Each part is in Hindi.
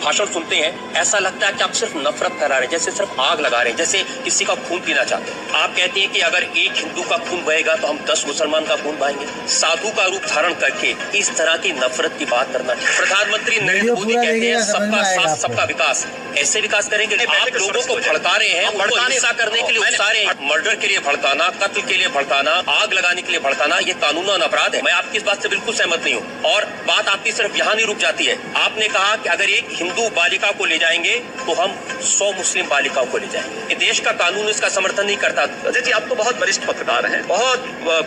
भाषण सुनते हैं ऐसा लगता है कि आप सिर्फ नफरत फैला रहे हैं, जैसे सिर्फ आग लगा रहे हैं, जैसे किसी का खून पीना चाहते हैं। आप कहते हैं कि अगर एक हिंदू का खून बहेगा तो हम 10 मुसलमान का खून बहाएंगे। साधु का रूप धारण करके इस तरह की नफरत की बात करना। प्रधानमंत्री नरेंद्र मोदी कहते हैं सबका साथ सबका विकास। ऐसे विकास करेंगे? आप लोगों को भड़का रहे हैं, उनको हिंसा करने के लिए उकसा रहे हैं। मर्डर के लिए भड़काना, कत्ल के लिए भड़काना, आग लगाने के लिए भड़काना, ये कानूनन अपराध है। मैं आपकी इस बात से बिल्कुल सहमत नहीं हूँ। और बात आपकी सिर्फ यहाँ नहीं रुक जाती है। आपने कहा कि अगर एक हिंदू बालिका को ले जाएंगे तो हम 100 मुस्लिम बालिकाओं को ले जाएंगे। ये देश का कानून इसका समर्थन नहीं करता। अजय जी, आप तो बहुत वरिष्ठ पत्रकार हैं, बहुत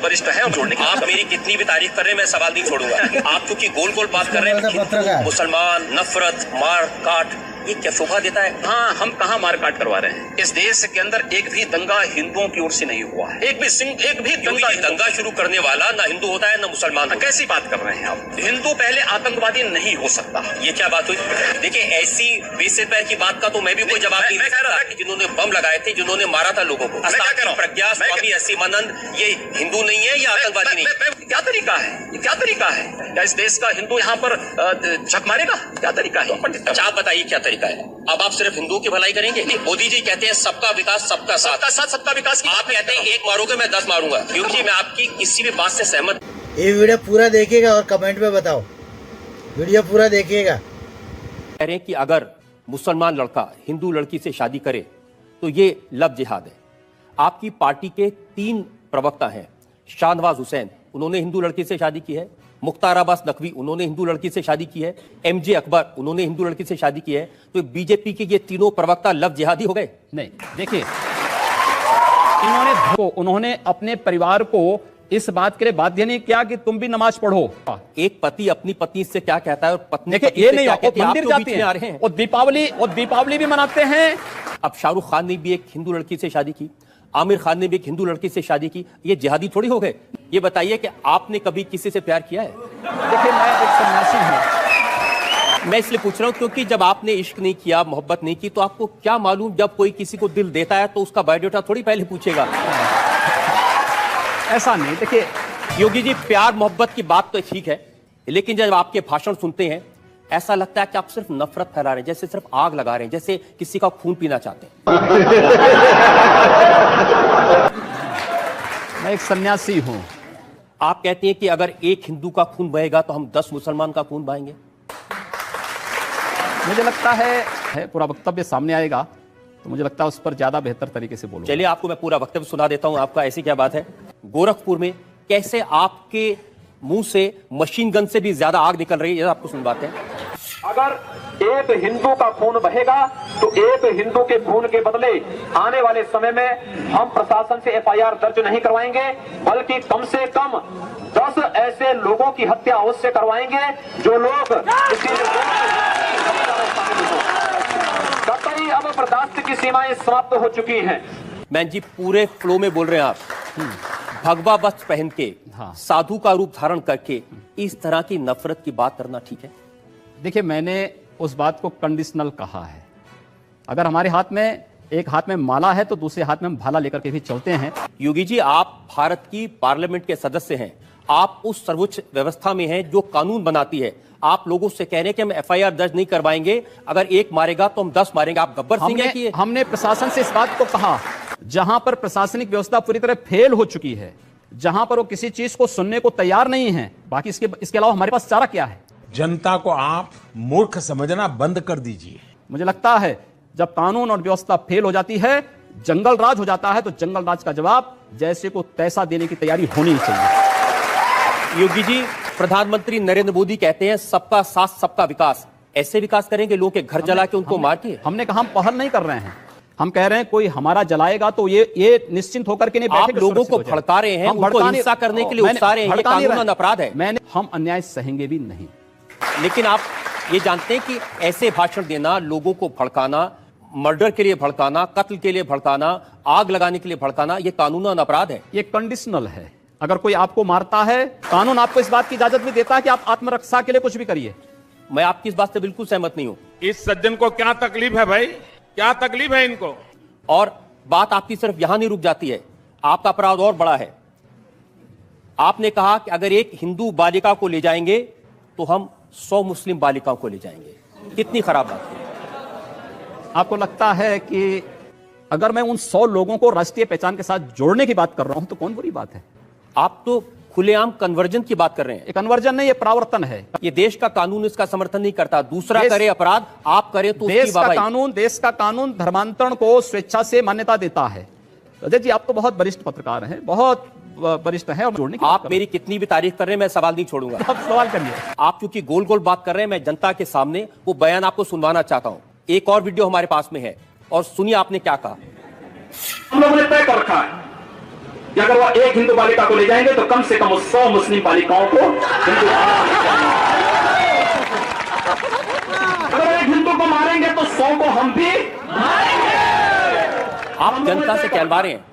वरिष्ठ हैं। आप मेरी कितनी भी तारीफ कर रहे हैं, मैं सवाल नहीं छोड़ूंगा। आप क्योंकि गोल गोल बात कर रहे हैं, मुसलमान, नफरत, मार काट, ये क्या शोभा देता है? हाँ, हम कहाँ मार काट करवा रहे हैं? इस देश के अंदर एक भी दंगा हिंदुओं की ओर से नहीं हुआ है। एक भी दंगा शुरू करने वाला ना हिंदू होता है ना मुसलमान। कैसी बात कर रहे हैं आप? हिंदू पहले आतंकवादी नहीं हो सकता। ये क्या बात हुई? देखिए, ऐसी बेसिर पैर की बात का तो मैं भी कोई जवाब नहीं दे सकता कि जिन्होंने बम लगाए थे, जिन्होंने मारा था लोगों को। प्रज्ञा स्वामी असीमानंद ये हिंदू नहीं है या आतंकवादी नहीं है? क्या तरीका है? ये क्या तरीका है? क्या इस देश का हिंदू यहाँ पर झक मारेगा? क्या तरीका है? अच्छा, आप बताइए क्या तरीका है? अब आप सिर्फ हिंदुओं की भलाई करेंगे? मोदी जी कहते हैं सबका विकास सबका साथ, सबका विकास। आप कहते हैं एक मारोगे मैं 10 मारूंगा। क्योंकि मैं आपकी किसी भी बात से सहमत। ये वीडियो पूरा देखिएगा और कमेंट में बताओ। वीडियो पूरा देखिएगा। कह रहे हैं कि अगर मुसलमान लड़का हिंदू लड़की से शादी करे तो ये लव जिहाद है। आपकी पार्टी के 3 प्रवक्ता हैं। शाहनवाज हुसैन, उन्होंने हिंदू लड़की से शादी की है। मुख्तार अब्बास नकवी, उन्होंने हिंदू लड़की से शादी की है। MJ अकबर, उन्होंने हिंदू लड़की से शादी की है। तो बीजेपी के ये तीनों प्रवक्ता लव जिहादी हो गए? नहीं, देखिए, उन्होंने अपने परिवार को इस बात के लिए बाध्य नहीं किया कि तुम भी नमाज पढ़ो। एक पति अपनी पत्नी से क्या कहता है और पत्नी देखिए, ये नहीं, मंदिर जाते हैं, आ रहे हैं और दीपावली भी मनाते हैं। अब शाहरुख खान ने भी एक हिंदू लड़की से शादी की, आमिर खान ने भी एक हिंदू लड़की से शादी की। ये जिहादी थोड़ी हो गए? ये बताइए कि आपने कभी किसी से प्यार किया है? देखिए, मैं एक सन्यासी हूं। मैं इसलिए पूछ रहा हूं क्योंकि जब आपने इश्क नहीं किया, मोहब्बत नहीं की, तो आपको क्या मालूम जब कोई किसी को दिल देता है तो उसका बायोडाटा थोड़ी पहले पूछेगा। ऐसा नहीं। देखिए योगी जी, प्यार मोहब्बत की बात तो ठीक है, लेकिन जब आपके भाषण सुनते हैं ऐसा लगता है कि आप सिर्फ नफरत फैला रहे हैं, जैसे सिर्फ आग लगा रहे हैं, जैसे किसी का खून पीना चाहते हैं। मैं एक सन्यासी हूं। आप कहते हैं कि अगर एक हिंदू का खून बहेगा तो हम 10 मुसलमान का खून बहाएंगे। मुझे लगता है पूरा वक्तव्य सामने आएगा तो मुझे लगता है उस पर ज्यादा बेहतर तरीके से बोलूं। चलिए, आपको मैं पूरा वक्तव्य सुना देता हूं आपका। ऐसी क्या बात है? गोरखपुर में कैसे आपके मुंह से मशीन गन से भी ज्यादा आग निकल रही है, आपको सुन बात है। अगर एक हिंदू का खून बहेगा तो एक हिंदू के खून के बदले आने वाले समय में हम प्रशासन से FIR दर्ज नहीं करवाएंगे, बल्कि कम से कम 10 ऐसे लोगों की हत्या अवश्य करवाएंगे जो लोग कतई अब बर्दाश्त की सीमाएं समाप्त हो चुकी हैं। मैन जी, पूरे फ्लो में बोल रहे हैं आप। भगवा वस्त्र पहन के, साधु का रूप धारण करके इस तरह की नफरत की बात करना ठीक है? देखिए, मैंने उस बात को कंडीशनल कहा है। अगर हमारे हाथ में एक हाथ में माला है तो दूसरे हाथ में हम भाला लेकर के भी चलते हैं। योगी जी, आप भारत की पार्लियामेंट के सदस्य हैं। आप उस सर्वोच्च व्यवस्था में हैं जो कानून बनाती है। आप लोगों से कह रहे हैं कि हम FIR दर्ज नहीं करवाएंगे, अगर एक मारेगा तो हम 10 मारेंगे। आप गब्बर सिंह हैं कि? हमने प्रशासन से इस बात को कहा, जहां पर प्रशासनिक व्यवस्था पूरी तरह फेल हो चुकी है, जहां पर वो किसी चीज को सुनने को तैयार नहीं है, बाकी इसके अलावा हमारे पास चारा क्या है? जनता को आप मूर्ख समझना बंद कर दीजिए। मुझे लगता है जब कानून और व्यवस्था फेल हो जाती है, जंगल राज हो जाता है, तो जंगल राज का जवाब जैसे को तैसा देने की तैयारी होनी चाहिए। योगी जी, प्रधानमंत्री नरेंद्र मोदी कहते हैं सबका साथ सबका विकास। ऐसे विकास करेंगे लोगों के घर जला के उनको मार के? हमने कहा हम पहल नहीं कर रहे हैं। हम कह रहे हैं कोई हमारा जलाएगा तो ये निश्चिंत होकर के नहीं बैठे। आप लोगों को भड़का रहे हैं, उनको हिंसा करने के लिए उकसा रहे हैं। ये कानूनन अपराध है। हम अन्याय सहेंगे भी नहीं। लेकिन आप ये जानते हैं कि ऐसे भाषण देना, लोगों को भड़काना, मर्डर के लिए भड़काना, कत्ल के लिए भड़काना, आग लगाने के लिए भड़काना, ये कानूनन अपराध है। ये कंडीशनल है। अगर कोई आपको मारता है, कानून आपको इस बात की इजाजत भी देता है कि आप आत्मरक्षा के लिए कुछ भी करिए। मैं आपकी इस बात से बिल्कुल सहमत नहीं हूं। इस सज्जन को क्या तकलीफ है भाई? क्या तकलीफ है इनको? और बात आपकी सिर्फ यहां नहीं रुक जाती है, आपका अपराध और बड़ा है। आपने कहा कि अगर एक हिंदू बालिका को ले जाएंगे तो हम 100 मुस्लिम बालिकाओं को ले जाएंगे। कितनी खराब बात है। आपको लगता है कि अगर मैं उन 100 लोगों को राष्ट्रीय पहचान के साथ जोड़ने की बात कर रहा हूं तो कौन बुरी बात है? आप तो खुलेआम कन्वर्जन की बात कर रहे हैं। ये कन्वर्जन नहीं, ये प्रावर्तन है। ये देश का कानून इसका समर्थन नहीं करता। दूसरा देश- करे अपराध, आप करें तो देश उसकी का वाहवाही। कानून धर्मांतरण को स्वेच्छा से मान्यता देता है। अजय जी, आप तो बहुत वरिष्ठ पत्रकार हैं, बहुत वरिष्ठ हैं, और जोड़ने की बात आप कर मेरी कितनी भी तारीफ कर रहे हैं, मैं सवाल नहीं छोड़ूंगा। रहे हैं। आप सवाल करिए। आप चूंकि गोल गोल बात कर रहे हैं, मैं जनता के सामने वो बयान आपको सुनवाना चाहता हूं। एक और वीडियो हमारे पास में है और सुनिए आपने क्या कहा। हम लोगों ने तय कर रखा है कि अगर वो एक हिंदू बालिका को ले जाएंगे तो कम से कम 100 मुस्लिम बालिकाओं को हिंदू अगर एक हिंदू को मारेंगे तो 100 को हम भी आप जनता से कहलवा रहे हैं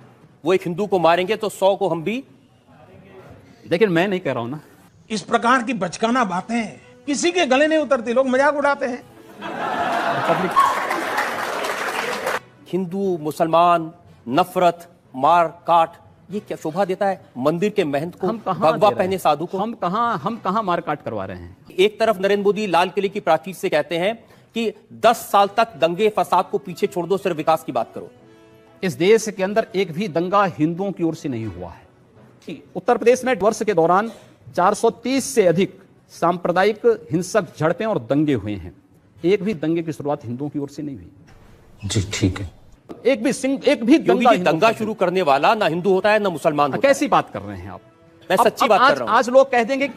वो एक हिंदू को मारेंगे तो 100 को हम भी। लेकिन मैं नहीं कह रहा हूं ना। इस प्रकार की बचकाना बातें किसी के गले नहीं उतरती, लोग मजाक उड़ाते हैं। हिंदू मुसलमान नफरत मार काट, ये क्या शोभा देता है मंदिर के महंत को, हम कहां भगवा दे रहे पहने हैं? साधु को? हम कहां मारकाट करवा रहे हैं? एक तरफ नरेंद्र मोदी लाल किले की प्राचीर से कहते हैं कि 10 साल तक दंगे फसाद को पीछे छोड़ दो, सिर्फ विकास की बात करो। इस देश के अंदर एक भी दंगा हिंदुओं की ओर से नहीं हुआ है। कि उत्तर प्रदेश में वर्ष के दौरान 430 से अधिक सांप्रदायिक हिंसक झड़पें और दंगे हुए हैं। एक भी दंगे की शुरुआत हिंदुओं की ओर से नहीं हुई। जी ठीक है। एक भी क्योंकि दंगा ये दंगा शुरू करने वाला ना हिंदू होता है ना मुसलमान होता है। कैसी बात कर रहे हैं आप? मैं सच्ची बात कर रहा हूं। आज लोग कह देंगे कि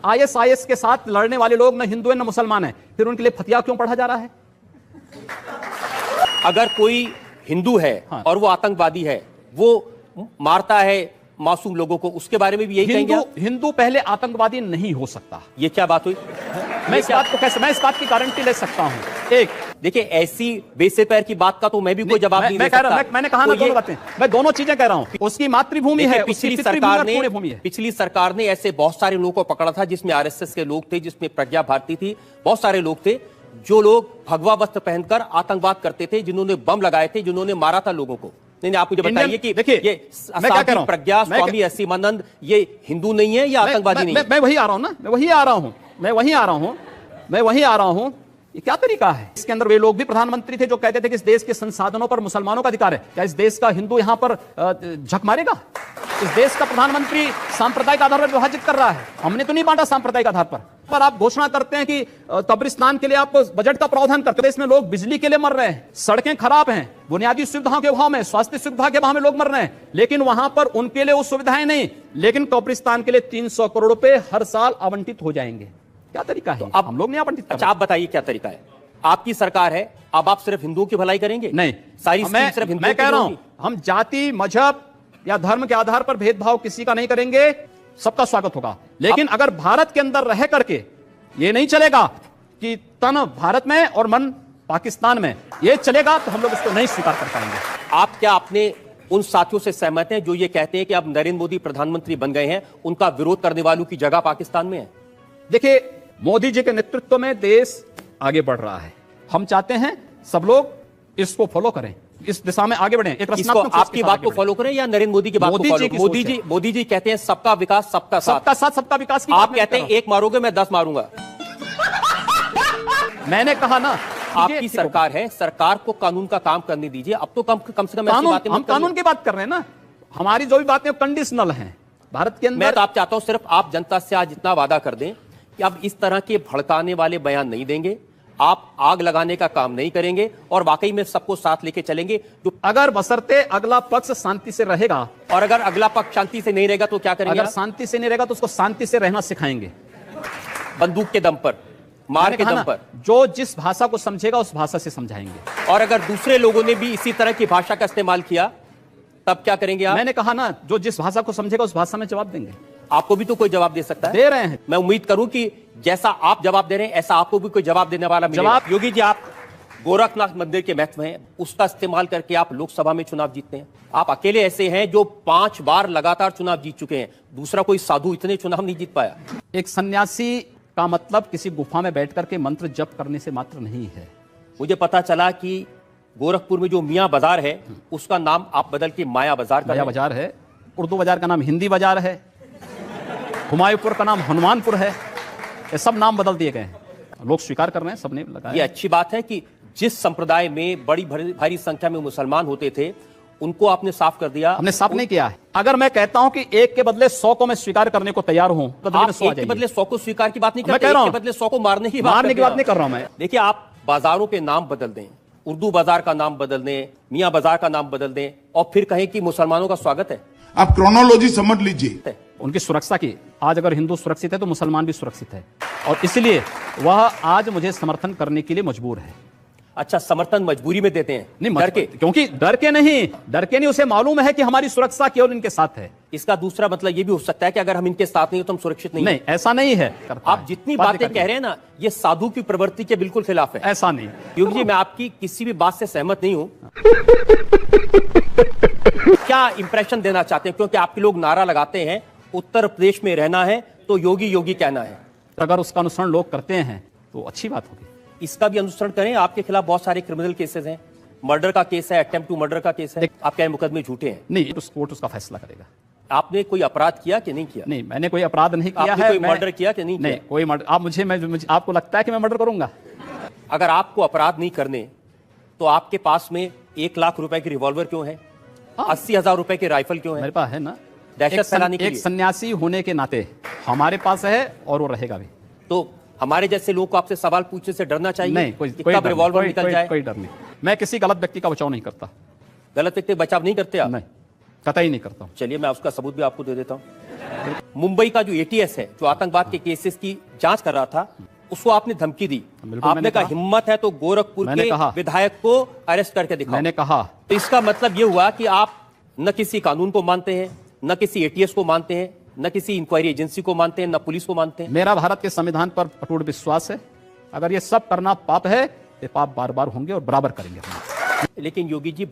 आईएसआईएस के साथ लड़ने वाले लोग न हिंदू है न मुसलमान है, फिर उनके लिए फतिया क्यों पढ़ा जा रहा है? अगर कोई हिंदू है हाँ। और वो आतंकवादी है, वो मारता है मासूम लोगों को, उसके बारे में भी यही कहेंगे आप? हिंदू पहले आतंकवादी नहीं हो सकता। ये क्या बात हुई? मैं इस बात की गारंटी ले सकता हूं। एक देखिए, ऐसी बेसे पैर की बात का तो मैं भी कोई जवाब नहीं दे सकता। मैंने कहा ना, दोनों बातें, मैं दोनों चीजें कह रहा हूं। उसकी मातृभूमि है, पिछली सरकार ने ऐसे बहुत सारे लोगों को पकड़ा था, जिसमें आरएसएस के लोग थे, जिसमें प्रज्ञा भारती थी, बहुत सारे लोग थे जो लोग भगवा वस्त्र पहनकर आतंकवाद करते थे, जिन्होंने बम लगाए थे, जिन्होंने मारा था लोगों को। नहीं, आप मुझे बताइए कि देखिए, ये मैं क्या कह रहा हूं? प्रज्ञा, स्वामी असीमानंद, ये हिंदू नहीं है या आतंकवादी नहीं है? मैं वही आ रहा हूं ना, मैं वही आ रहा हूं। ये क्या तरीका है? इसके अंदर वे लोग भी प्रधानमंत्री थे जो कहते थे कि इस देश के संसाधनों पर मुसलमानों का अधिकार है। क्या इस देश का हिंदू यहां पर झक मारेगा? इस देश का प्रधानमंत्री सांप्रदायिक आधार पर विभाजित कर रहा है। हमने तो नहीं बांटा सांप्रदायिक आधार पर आप घोषणा करते हैं कि कब्रिस्तान के लिए आप बजट का प्रावधान करते हैं। इसमें लोग बिजली के लिए मर रहे हैं, सड़कें खराब हैं, बुनियादी सुविधाओं के अभाव में, स्वास्थ्य सुविधा के अभाव में लोग मर रहे हैं, लेकिन वहां पर उनके लिए वो सुविधाएं नहीं। लेकिन कब्रिस्तान के लिए 300 करोड़ रुपए हर साल आवंटित हो जाएंगे। क्या तरीका है? अब हम लोग नहीं आवंटित कर अच्छा, रहे। आप बताइए क्या तरीका है? आपकी सरकार है, अब आप सिर्फ हिंदुओं की भलाई करेंगे? नहीं, सारी स्कीम सिर्फ हिंदुओं मैं की कह रहा हूं, होगी? हम जाति मजहब या धर्म के आधार पर भेदभाव किसी का नहीं करेंगे, सबका स्वागत होगा। लेकिन अगर भारत के अंदर रह करके ये नहीं चलेगा कि तन भारत में और मन पाकिस्तान में, ये चलेगा तो हम लोग इसको नहीं स्वीकार कर पाएंगे। आप क्या अपने उन साथियों से सहमत हैं जो ये कहते हैं कि अब नरेंद्र मोदी प्रधानमंत्री बन गए हैं, उनका विरोध करने वालों की जगह पाकिस्तान में है? देखिए, मोदी जी के नेतृत्व में देश आगे बढ़ रहा है। हम चाहते हैं सब लोग इसको फॉलो करें, इस दिशा में आगे बढ़ें। एक इसको रचनात्मक सोच के आपकी साथ बात आगे को बढ़ें। फॉलो करें या नरेंद्र मोदी की बात को मोदी फॉलो? जी की सोच है। मोदी जी कहते हैं सबका विकास सबका साथ। सबका साथ सबका विकास की आप बात मैं कहते कर हैं रहा एक मारोगे मैं 10 मारूंगा। हूं। मैंने कहा ना, आपकी सरकार है, सरकार को कानून का काम करने दीजिए। अब तो कम से कम ऐसी बातें हम मत करिए। कानून की बात कर रहे हैं ना। हमारी जो भी बातें कंडीशनल हैं भारत के मैं अंदर। तो आप चाहता हूं सिर्फ आप जनता से आज इतना वादा कर दें कि अब इस तरह के भड़काने वाले बयान नहीं देंगे, आप आग लगाने का काम नहीं करेंगे और वाकई में सबको साथ लेके चलेंगे। जो अगर बशर्ते अगला पक्ष शांति से रहेगा, और अगर अगला पक्ष शांति से नहीं रहेगा तो क्या करेंगे? अगर आप? शांति से नहीं रहेगा तो उसको शांति से रहना सिखाएंगे, बंदूक के दम पर, मार मैंने के कहा दम ना, पर। जो जिस भाषा को समझेगा उस भाषा से समझाएंगे। और अगर दूसरे लोगों ने भी इसी तरह की भाषा का इस्तेमाल किया तब क्या करेंगे आप? मैंने कहा ना, जो जिस भाषा को समझेगा उस भाषा में जवाब देंगे। आपको भी तो कोई जवाब दे सकता है। दे रहे हैं। मैं उम्मीद करूं कि जैसा आप जवाब दे रहे हैं ऐसा आपको भी कोई जवाब देने वाला मिलेगा। जवाब- योगी जी, आप गोरखनाथ मंदिर के महत्व हैं, उसका इस्तेमाल करके आप लोकसभा में चुनाव जीतते हैं। आप अकेले ऐसे हैं जो 5 बार लगातार चुनाव जीत चुके हैं। दूसरा कोई साधु इतने चुनाव नहीं जीत पाया। एक सन्यासी का मतलब किसी गुफा में बैठ करके मंत्र जप करने से मात्र नहीं है। मुझे पता चला कि गोरखपुर में जो मियां बाजार है उसका नाम आप बदल के माया बाजार कर माया रहे हैं। बाजार है, उर्दू बाजार का नाम हिंदी बाजार है, हुमायूंपुर का नाम हनुमानपुर है, ये सब नाम बदल दिए गए हैं। लोग स्वीकार कर रहे हैं, सबने लगाया। ये अच्छी बात है कि जिस संप्रदाय में बड़ी भारी संख्या में मुसलमान होते थे उनको आपने साफ कर दिया। हमने साफ नहीं किया है। अगर मैं कहता हूं कि एक के बदले 100 को मैं स्वीकार करने को तैयार हूं, तो आप एक के बदले 100 को स्वीकार की बात नहीं करते, एक के बदले 100 को मारने की बात नहीं कर रहा हूं मैं। देखिए, आप बाजारों के नाम बदल दें, उर्दू बाजार का नाम बदल दें, मियां बाजार का नाम बदल दें और फिर कहें कि मुसलमानों का स्वागत है। आप क्रोनोलॉजी समझ लीजिए। उनकी सुरक्षा की, आज अगर हिंदू सुरक्षित है तो मुसलमान भी सुरक्षित है, और इसलिए वह आज मुझे समर्थन करने के लिए मजबूर है। अच्छा, समर्थन मजबूरी में देते हैं? नहीं, डर के? क्योंकि डर के नहीं, उसे मालूम है कि हमारी सुरक्षा केवल इनके साथ है। इसका दूसरा मतलब यह भी हो सकता है कि अगर हम इनके साथ नहीं हो तो हम सुरक्षित नहीं। नहीं, ऐसा नहीं है। आप जितनी बातें कह रहे हैं ना, ये साधु की प्रवृत्ति के बिल्कुल खिलाफ है। ऐसा नहीं। योगी जी, मैं आपकी किसी भी बात से सहमत नहीं हूं। क्या इंप्रेशन देना चाहते हैं? क्योंकि आपके लोग नारा लगाते हैं उत्तर प्रदेश में रहना है तो योगी योगी कहना है। अगर उसका अनुसरण लोग करते हैं तो अच्छी बात होगी। इसका भी अनुसरण करें। आपके खिलाफ बहुत सारे क्रिमिनल केसेस हैं, मर्डर का केस है, अटेम्प्ट टू मर्डर का केस है। आप क्या मुकदमे झूठे हैं? नहीं, कोर्ट उसका फैसला करेगा। आपने कोई अपराध किया कि नहीं किया? नहीं, मैंने कोई अपराध नहीं किया है। कोई मर्डर किया कि नहीं किया? नहीं, कोई मर्डर। आप मुझे आपको लगता है कि मैं मर्डर करूंगा? अगर आपको अपराध नहीं करने तो आपके पास में 1 लाख रुपए की रिवॉल्वर क्यों है? 80,000 रुपए की राइफल क्यों है? मेरे पास है ना। दहशत फैलाने के लिए। एक सन्यासी होने के नाते हमारे पास है और वो रहेगा भी। तो हमारे जैसे लोग को आपसे सवाल पूछने से डरना चाहिए? नहीं, कोई रिवॉल्वर निकल जाए। कोई डर नहीं। मैं किसी गलत व्यक्ति का बचाव नहीं करता। गलत व्यक्ति का बचाव नहीं करते आप? नहीं, कतई नहीं करता हूं। चलिए, मैं उसका सबूत भी आपको दे देता हूं। मुंबई का जो एटीएस है, जो आतंकवाद के केसेस की जांच कर रहा था, उसको आपने धमकी दी। आपने कहा हिम्मत है तो गोरखपुर के विधायक को अरेस्ट करके दिखाओ। मैंने कहा। तो इसका मतलब यह हुआ कि आप न किसी कानून को मानते हैं, न किसी एटीएस को मानते हैं, न किसी इंक्वायरी एजेंसी को मानते हैं, न पुलिस को मानते हैं। मेरा भारत के संविधान पर अटूट विश्वास है। अगर ये सब करना पाप है, ये पाप बार बार होंगे और बराबर करेंगे। लेकिन योगी जी,